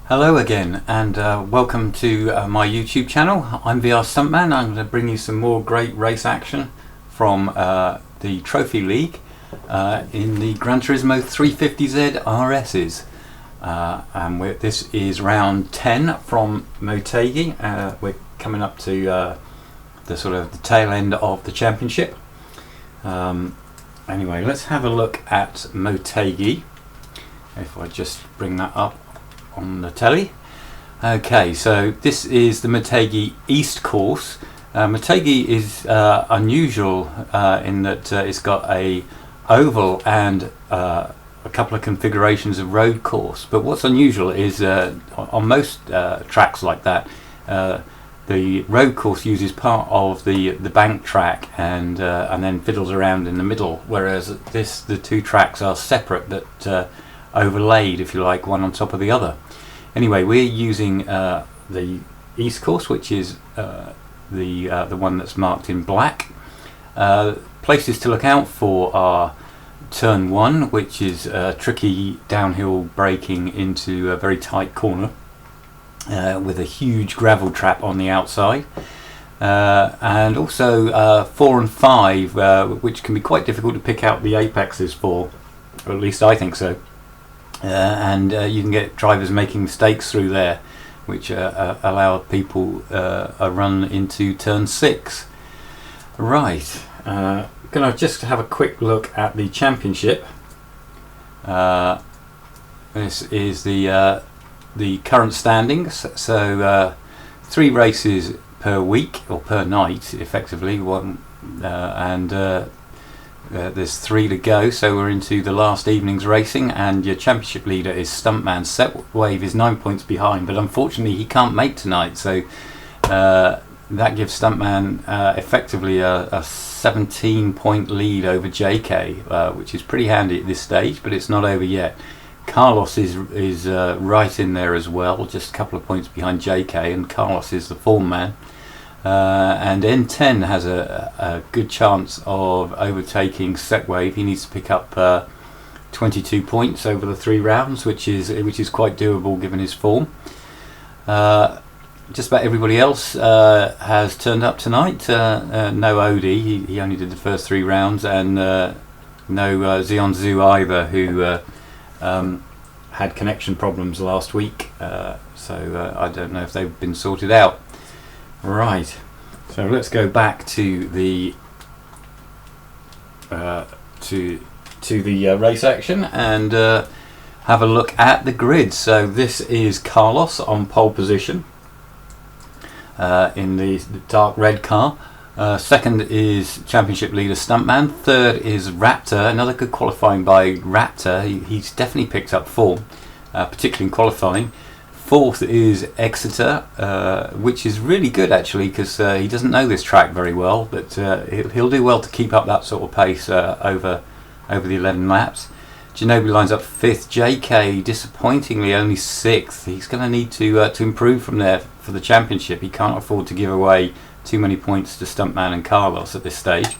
Hello again, and welcome to my YouTube channel. I'm VR Stuntman. I'm going to bring you some more great race action from the Trophy League in the Gran Turismo 350Z RSs. This is round 10 from Motegi. We're coming up to the tail end of the championship. Anyway, let's have a look at Motegi. If I just bring that up on the telly. Okay, so this is the Motegi East course. Motegi is unusual in that it's got a oval and a couple of configurations of road course. But what's unusual is on most tracks like that, the road course uses part of the bank track and then fiddles around in the middle, whereas the two tracks are separate but overlaid, if you like, one on top of the other. Anyway, we're using the East course, which is the one that's marked in black. Places to look out for are turn 1, which is tricky downhill braking into a very tight corner with a huge gravel trap on the outside, and also 4 and 5, which can be quite difficult to pick out the apexes for, or at least I think so. And you can get drivers making mistakes through there, which allow people a run into turn 6. Right, gonna just have a quick look at the championship. This is the current standings. So 3 races per week or per night, effectively. There's 3 to go, so we're into the last evening's racing, and your championship leader is Stuntman. Setwave is 9 points behind, but unfortunately he can't make tonight, so that gives Stuntman effectively a 17-point lead over JK, which is pretty handy at this stage, but it's not over yet. Carlos is right in there as well, just a couple of points behind JK, and Carlos is the form man. And N10 has a good chance of overtaking Setwave. He needs to pick up 22 points over the 3 rounds, which is quite doable given his form. Just about everybody else has turned up tonight. No Odie, he only did the first 3 rounds, and no Zion Zhu either, who had connection problems last week. So I don't know if they've been sorted out. Right, so let's go back to the race action and have a look at the grid. So this is Carlos on pole position in the dark red car. Second is championship leader Stuntman. Third is Raptor. Another good qualifying by Raptor. He's definitely picked up form, particularly in qualifying. Fourth is Exeter, which is really good actually, because he doesn't know this track very well, but he'll do well to keep up that sort of pace over the 11 laps. Ginobili lines up 5th. JK disappointingly only 6th. He's going to need to improve from there for the championship. He can't afford to give away too many points to Stuntman and Carlos at this stage.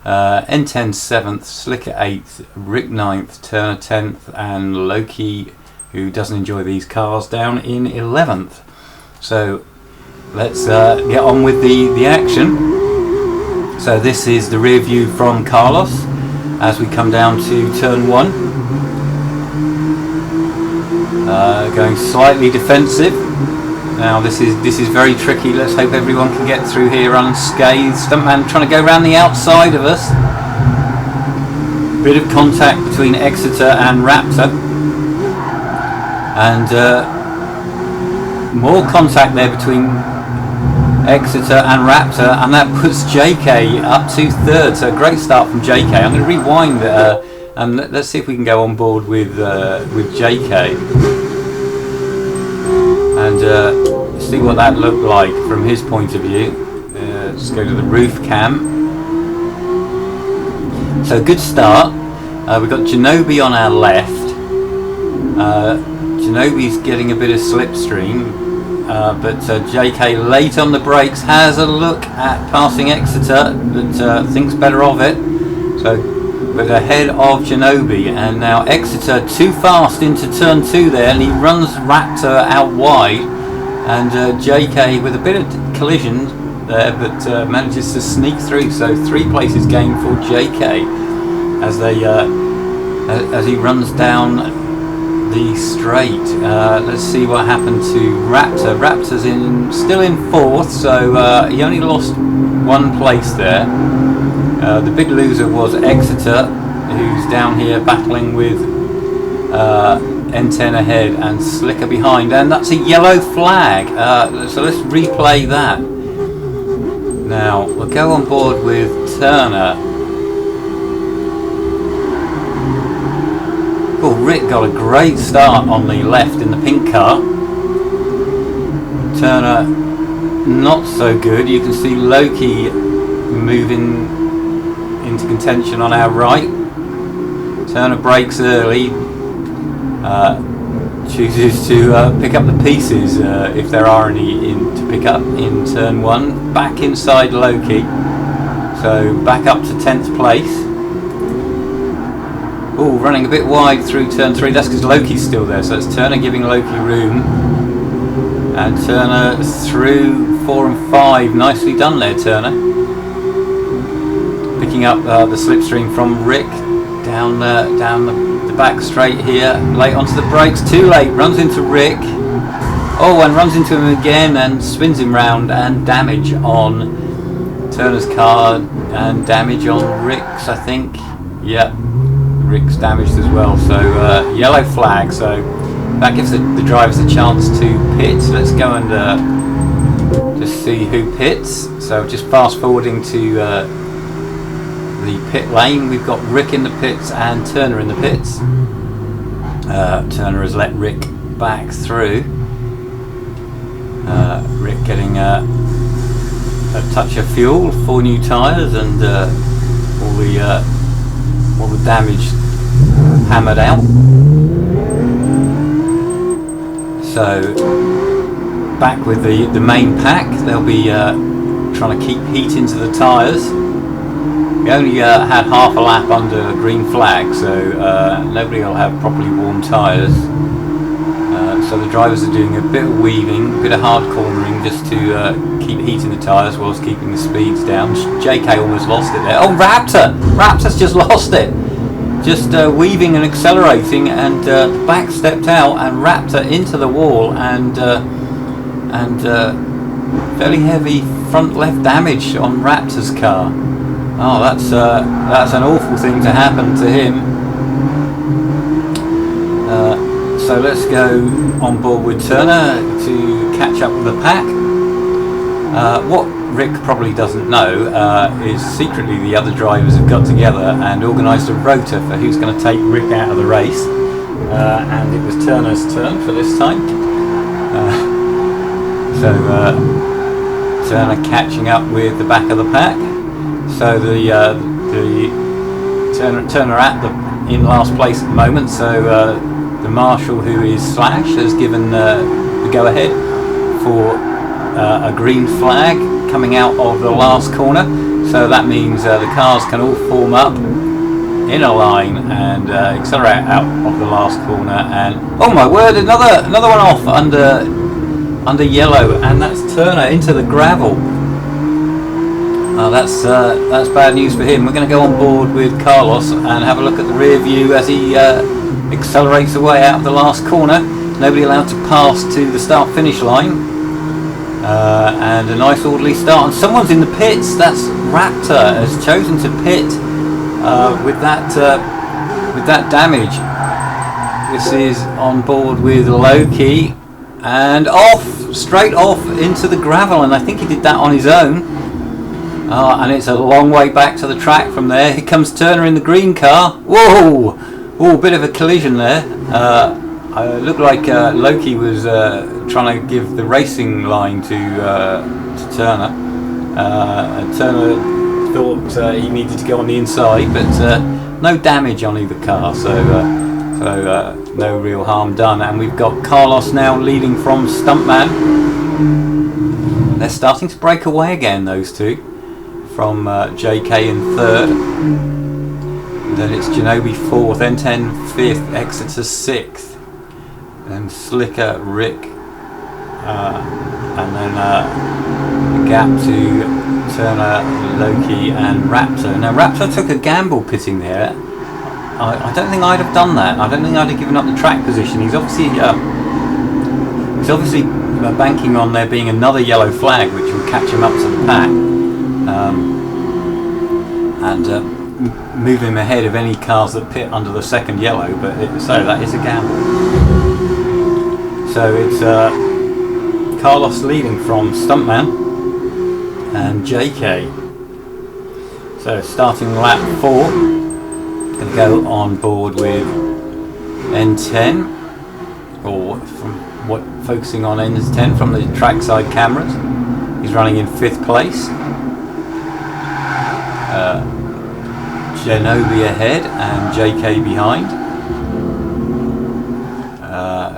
N10 7th, Slicker 8th, Rick 9th, Turner 10th, and Loki, who doesn't enjoy these cars, down in 11th. So let's get on with the action. So this is the rear view from Carlos as we come down to turn 1. Going slightly defensive. Now this is very tricky. Let's hope everyone can get through here unscathed. Stuntman trying to go around the outside of us. Bit of contact between Exeter and Raptor. And more contact there between Exeter and Raptor, and that puts JK up to 3rd. So a great start from JK. I'm going to rewind and let's see if we can go on board with JK and see what that looked like from his point of view. Let's go to the roof cam. So good start. We've got Ginobili on our left. Ginobbili's getting a bit of slipstream, but JK late on the brakes has a look at passing Exeter, but thinks better of it. So but ahead of Genobi. And now Exeter too fast into turn 2 there, and he runs Raptor out wide, and JK with a bit of collision there, but manages to sneak through. So 3 places gained for JK as they as he runs down the straight. Let's see what happened to Raptor. Raptor's still in 4th, so he only lost 1 place there. The big loser was Exeter, who's down here battling with N10 ahead and Slicker behind, and that's a yellow flag. So let's replay that. Now we'll go on board with Turner. Oh, Rick got a great start on the left in the pink car. Turner not so good. You can see Loki moving into contention on our right. Turner brakes early, chooses to pick up the pieces if there are any to pick up in turn 1. Back inside Loki, so back up to 10th place. Oh, running a bit wide through turn 3. That's because Loki's still there, so it's Turner giving Loki room, and Turner through 4 and 5. Nicely done there, Turner. Picking up the slipstream from Rick down the back straight here, late onto the brakes, too late, runs into Rick, and runs into him again and spins him round, and damage on Turner's car and damage on Rick's, I think. Yep, Rick's damaged as well, so yellow flag, so that gives the drivers a chance to pit. Let's go and just see who pits. So just fast forwarding to the pit lane, we've got Rick in the pits and Turner in the pits. Turner has let Rick back through. Rick getting a touch of fuel, 4 new tyres, and all the damage hammered out. So back with the main pack, they'll be trying to keep heat into the tyres. We only had half a lap under green flag, so nobody will have properly warm tyres. So the drivers are doing a bit of weaving, a bit of hard cornering, just to keep heating the tyres whilst keeping the speeds down. JK almost lost it there. Oh, Raptor's just lost it. Just weaving and accelerating, and the back stepped out, and Raptor into the wall, and fairly heavy front left damage on Raptor's car. Oh, that's an awful thing to happen to him. So let's go on board with Turner to catch up with the pack. What Rick probably doesn't know is secretly the other drivers have got together and organised a rota for who's going to take Rick out of the race. And it was Turner's turn for this time. So Turner catching up with the back of the pack. So the Turner in last place at the moment. So the marshal, who is Slash, has given the go-ahead for a green flag coming out of the last corner. So that means the cars can all form up in a line and accelerate out of the last corner. And oh my word, another one off under yellow, and that's Turner into the gravel. That's bad news for him. We're going to go on board with Carlos and have a look at the rear view as he accelerates away out of the last corner. Nobody allowed to pass to the start-finish line. And a nice orderly start. And someone's in the pits. That's Raptor has chosen to pit with that damage. This is on board with Loki, and straight off into the gravel. And I think he did that on his own. And it's a long way back to the track from there. Here comes Turner in the green car. Whoa! Oh, bit of a collision there. It looked like Loki was trying to give the racing line to Turner. Turner thought he needed to go on the inside, but no damage on either car, so no real harm done. And we've got Carlos now leading from Stuntman. They're starting to break away again, those two, from JK in third. Then it's Genobi 4th, N10 5th, Exeter 6th, then Slicker, Rick, and then a gap to Turner, Loki and Raptor. Now Raptor took a gamble pitting there. I don't think I'd have done that. I don't think I'd have given up the track position. He's obviously banking on there being another yellow flag which will catch him up to the pack and move him ahead of any cars that pit under the second yellow, so that is a gamble. So it's Carlos leading from Stuntman and JK. So starting lap 4, going to go on board with N10, or focusing on N10 from the trackside cameras. He's running in 5th place. Genobi ahead and JK behind.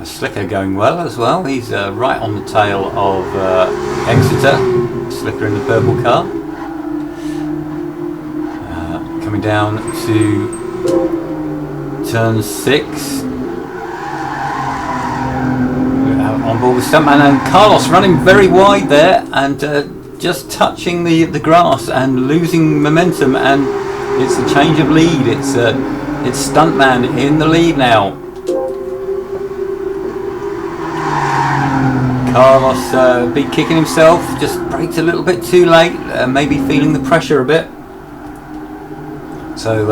Slicker going well as well. He's right on the tail of Exeter. Slicker in the purple car. Coming down to turn 6. On board with Stuntman and Carlos running very wide there and just touching the grass and losing momentum, and it's a change of lead. It's Stuntman in the lead now. Carlos be kicking himself, just braked a little bit too late, maybe feeling the pressure a bit. So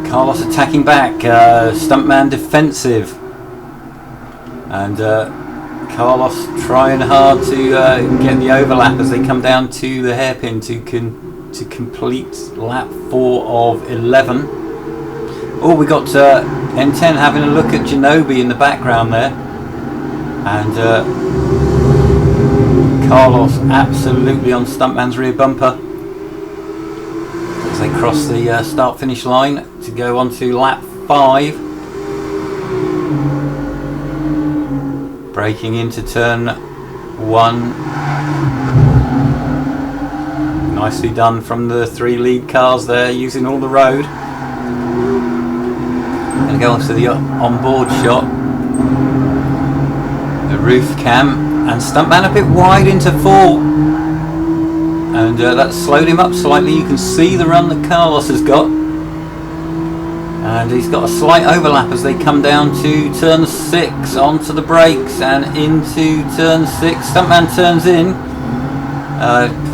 Carlos attacking back, Stuntman defensive, and Carlos trying hard to get the overlap as they come down to the hairpin to complete lap 4 of 11. Oh, we got N10 having a look at Genobi in the background there, and Carlos absolutely on Stuntman's rear bumper as they cross the start-finish line to go on to lap 5. Braking into turn 1. Nicely done from the 3 lead cars there, using all the road. Going to go on to the on-board shot. The roof cam, and Stuntman a bit wide into 4. And that slowed him up slightly. You can see the run that Carlos has got. And he's got a slight overlap as they come down to turn 6, onto the brakes and into turn 6. Stuntman turns in.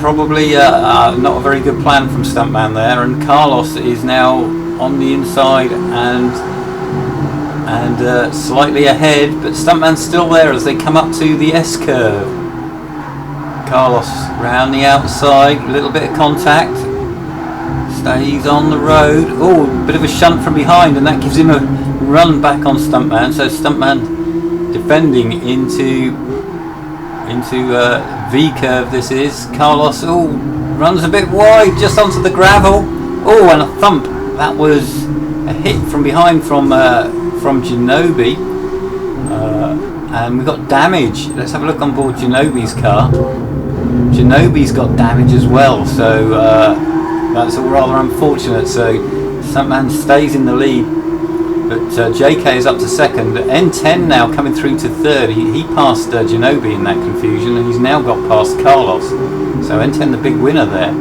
Probably not a very good plan from Stuntman there, and Carlos is now on the inside and slightly ahead, but Stuntman's still there as they come up to the S-curve. Carlos round the outside, a little bit of contact. Stays on the road. Oh, a bit of a shunt from behind, and that gives him a run back on Stuntman. So Stuntman defending into V-curve this is. Carlos, runs a bit wide just onto the gravel. Oh, and a thump. That was a hit from behind from Genobi. And we got damage. Let's have a look on board Genobi's car. Genobi's got damage as well, so that's all rather unfortunate. So Stuntman stays in the lead, but JK is up to 2nd. N10 now coming through to 3rd. He passed Genobi in that confusion, and he's now got past Carlos. So N10 the big winner there.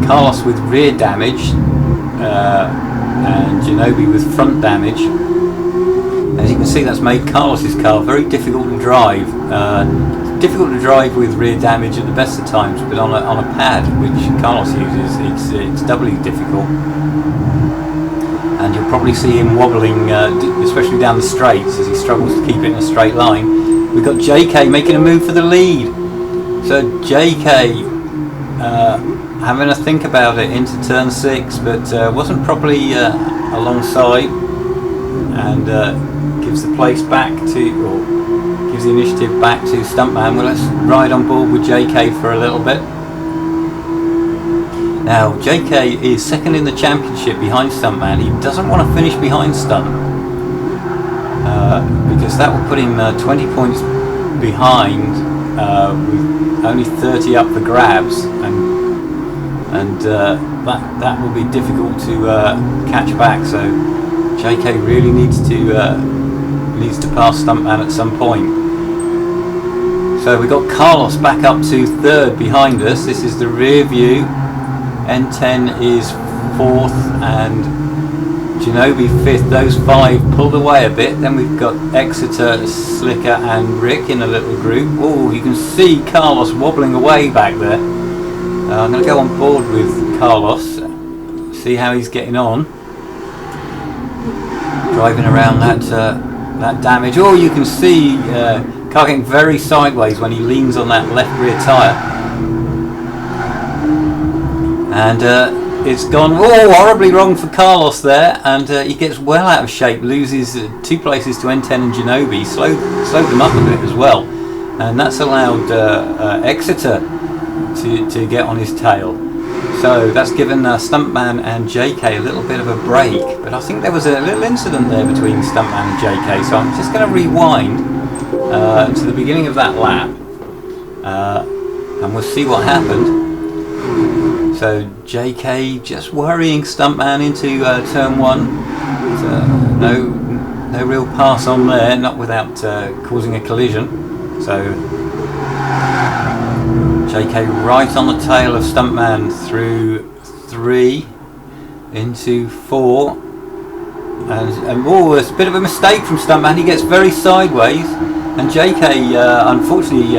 Carlos with rear damage, and Genobi with front damage. As you can see, that's made Carlos's car very difficult to drive. Difficult to drive with rear damage at the best of times, but on a pad which Carlos uses, it's doubly difficult. And you'll probably see him wobbling, especially down the straights, as he struggles to keep it in a straight line. We've got JK making a move for the lead. So JK having a think about it into turn 6, but wasn't properly alongside, and gives the place back to, or gives the initiative back to Stuntman. Well, let's ride on board with JK for a little bit. Now, JK is 2nd in the championship behind Stuntman. He doesn't want to finish behind Stunt, because that will put him 20 points behind, with only 30 up for grabs, and and that will be difficult to catch back. So JK really needs to pass Stuntman at some point. So we got Carlos back up to third behind us. This is the rear view. N10 is fourth and Ginobili fifth. Those five pulled away a bit. Then we've got Exeter, Slicker and Rick in a little group. Oh, you can see Carlos wobbling away back there. I'm going to go on board with Carlos, see how he's getting on. Driving around that damage. Oh, you can see car getting very sideways when he leans on that left rear tyre. And it's gone horribly wrong for Carlos there, and he gets well out of shape, loses 2 places to N10 and Ginobili, slowed them up a bit as well, and that's allowed Exeter to get on his tail. So that's given Stuntman and JK a little bit of a break, but I think there was a little incident there between Stuntman and JK, so I'm just going to rewind to the beginning of that lap, and we'll see what happened. So JK just worrying Stuntman into turn 1. No real pass on there, not without causing a collision. So JK right on the tail of Stuntman through 3 into 4, and it's a bit of a mistake from Stuntman. He gets very sideways, and JK unfortunately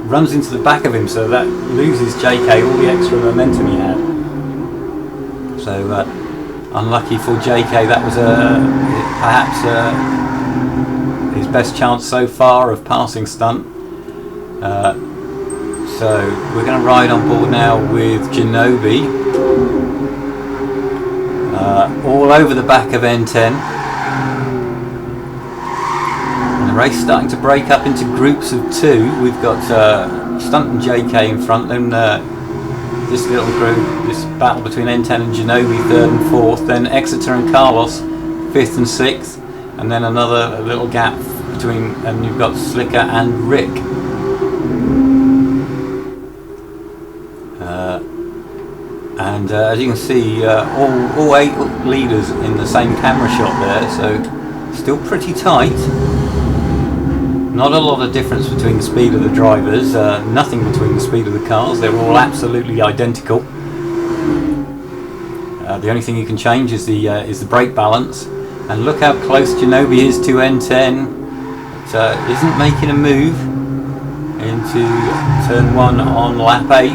runs into the back of him, so that loses JK all the extra momentum he had. So unlucky for JK, that was perhaps his best chance so far of passing Stunt. So we're going to ride on board now with Ginobili, all over the back of N10. Race starting to break up into groups of 2. We've got Stunt and JK in front, then this little group, this battle between N10 and Ginobili, 3rd and 4th, then Exeter and Carlos, 5th and 6th, and then another little gap between, and you've got Slicker and Rick. And as you can see, all 8 leaders in the same camera shot there, so still pretty tight. Not a lot of difference between the speed of the drivers, nothing between the speed of the cars, they're all absolutely identical. The only thing you can change is the brake balance, and look how close Ginobili is to N10. It isn't making a move into turn 1 on lap 8,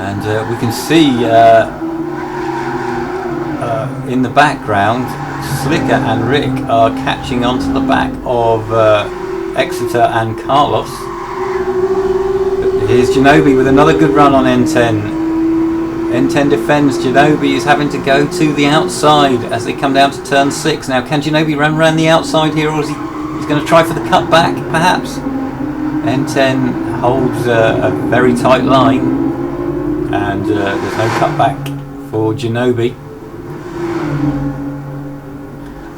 and we can see in the background Slicker and Rick are catching onto the back of Exeter and Carlos. Here's Ginobili with another good run on N10. N10 defends. Ginobili is having to go to the outside as they come down to turn 6. Now, can Ginobili run around the outside here, or is he's going to try for the cutback, perhaps? N10 holds a very tight line, and there's no cutback for Ginobili.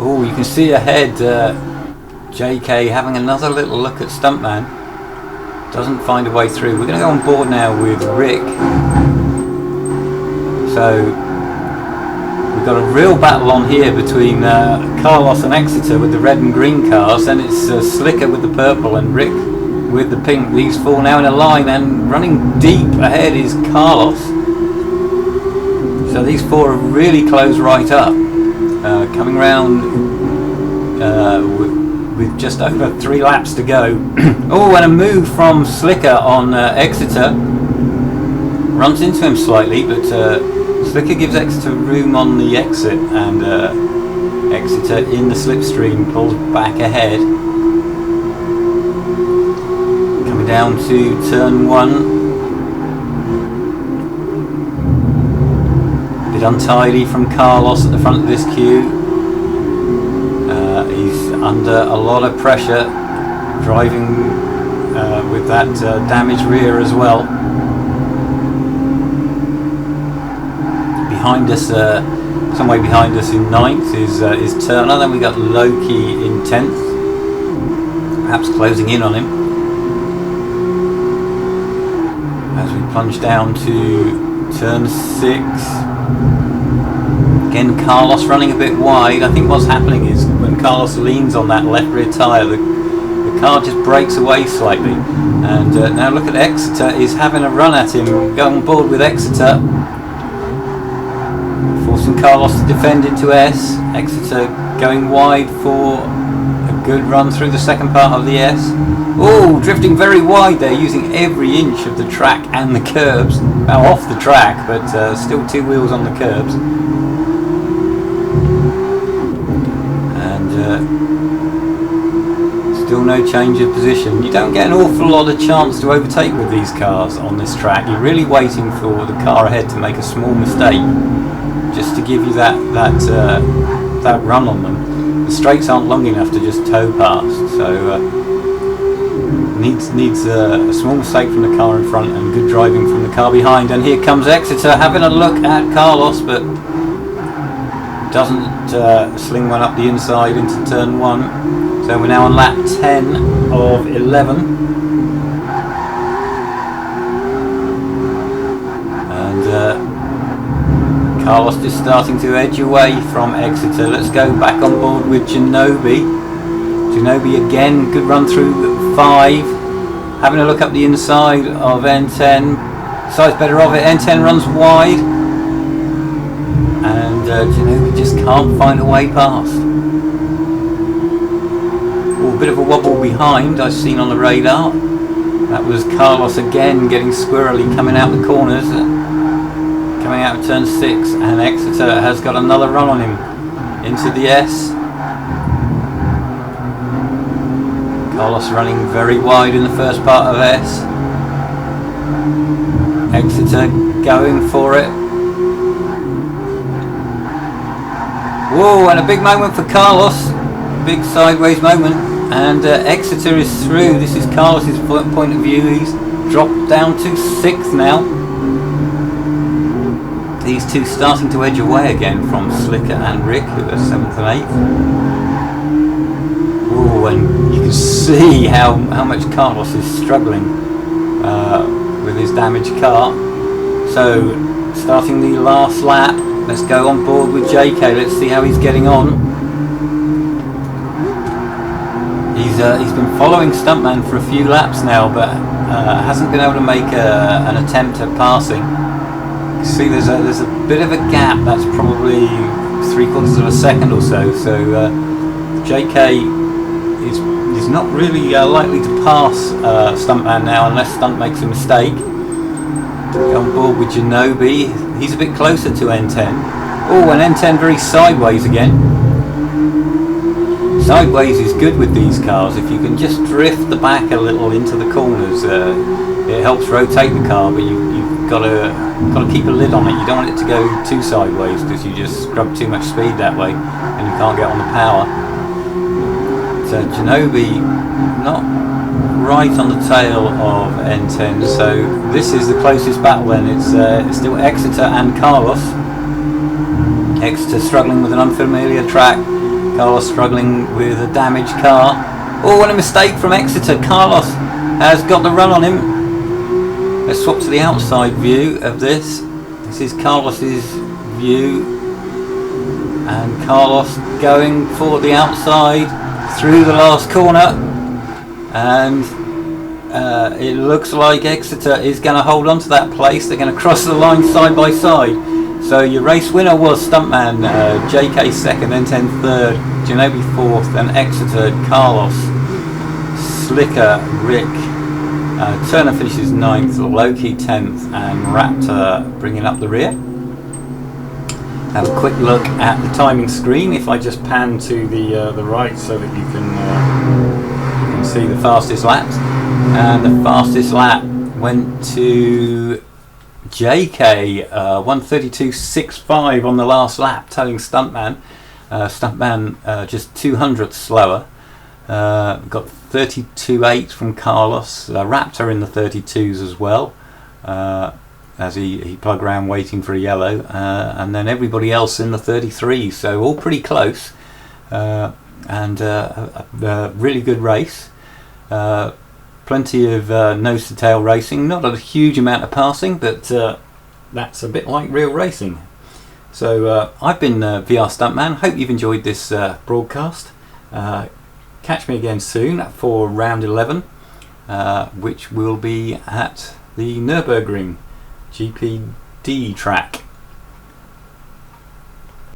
Oh, you can see ahead JK having another little look at Stuntman. Doesn't find a way through. We're going to go on board now with Rick. So we've got a real battle on here between Carlos and Exeter with the red and green cars. Then it's Slicker with the purple and Rick with the pink. These 4 now in a line, and running deep ahead is Carlos. So these 4 are really close right up. Coming round with just over 3 laps to go. Oh, and a move from Slicker on Exeter. Runs into him slightly, but Slicker gives Exeter room on the exit, and Exeter in the slipstream pulls back ahead. Coming down to turn 1. Bit untidy from Carlos at the front of this queue. He's under a lot of pressure, driving with that damaged rear as well. Behind us, some way behind us in 9th is Turner. Then we got Loki in 10th, perhaps closing in on him. as we plunge down to turn 6. Again, Carlos running a bit wide. I think what's happening is when Carlos leans on that left rear tyre, the car just breaks away slightly. And now look at Exeter is having a run at him. Going on board with Exeter, forcing Carlos to defend into S. Exeter going wide for a good run through the second part of the S. Oh, drifting very wide there, using every inch of the track and the curbs. Well, off the track, but still 2 wheels on the curbs. Still no change of position. You don't get an awful lot of chance to overtake with these cars on this track. You're really waiting for the car ahead to make a small mistake, just to give you that run on them. The straights aren't long enough to just tow past, so needs a small mistake from the car in front and good driving from the car behind. And here comes Exeter having a look at Carlos, but doesn't sling one up the inside into turn 1. So we're now on lap 10 of 11. And Carlos just starting to edge away from Exeter. Let's go back on board with Ginobili. Ginobili again, good run through 5. Having a look up the inside of N10. Side's better of it. N10 runs wide. And Ginobili just can't find a way past. A bit of a wobble behind I've seen on the radar. That was Carlos again getting squirrely coming out the corners, coming out of turn 6, and Exeter has got another run on him into the S. Carlos running very wide in the first part of S. Exeter going for it. Whoa, and a big moment for Carlos, big sideways moment. And Exeter is through. This is Carlos's point of view. He's dropped down to 6th now. These two starting to edge away again from Slicker and Rick, who are 7th and 8th. Oh, and you can see how much Carlos is struggling with his damaged car. So, starting the last lap, let's go on board with JK. Let's see how he's getting on. He's been following Stuntman for a few laps now, but hasn't been able to make an attempt at passing. You see, there's a bit of a gap. That's probably 3/4 of a second or so. So JK is not really likely to pass Stuntman now, unless Stunt makes a mistake. Go on board with Ginobili. He's a bit closer to N10. Oh, and N10 very sideways again. Sideways is good with these cars. If you can just drift the back a little into the corners, it helps rotate the car. But you've got to keep a lid on it. You don't want it to go too sideways, because you just scrub too much speed that way, and you can't get on the power. So Ginobili not right on the tail of N10. So this is the closest battle. Then it's still Exeter and Carlos. Exeter struggling with an unfamiliar track. Carlos struggling with a damaged car. Oh, and a mistake from Exeter. Carlos has got the run on him. Let's swap to the outside view of this. This is Carlos's view. And Carlos going for the outside through the last corner. And it looks like Exeter is going to hold on to that place. They're going to cross the line side by side. So your race winner was Stuntman, JK 2nd, N10 3rd, Ginobili 4th, and Exeter, Carlos, Slicker, Rick, Turner finishes 9th, Loki 10th, and Raptor bringing up the rear. Have a quick look at the timing screen. If I just pan to the right so that you can see the fastest laps, and the fastest lap went to JK, 1:32.65 on the last lap, towing Stuntman. Stuntman just 200ths slower. Got 32.8 from Carlos. Raptor in the 32s as well, as he plugged around waiting for a yellow. And then everybody else in the 33s, so all pretty close. And a really good race. plenty of nose to tail racing, not a huge amount of passing, but that's a bit like real racing. So I've been VR Stuntman. Hope you've enjoyed this broadcast. Catch me again soon for round 11, which will be at the Nürburgring GPD track.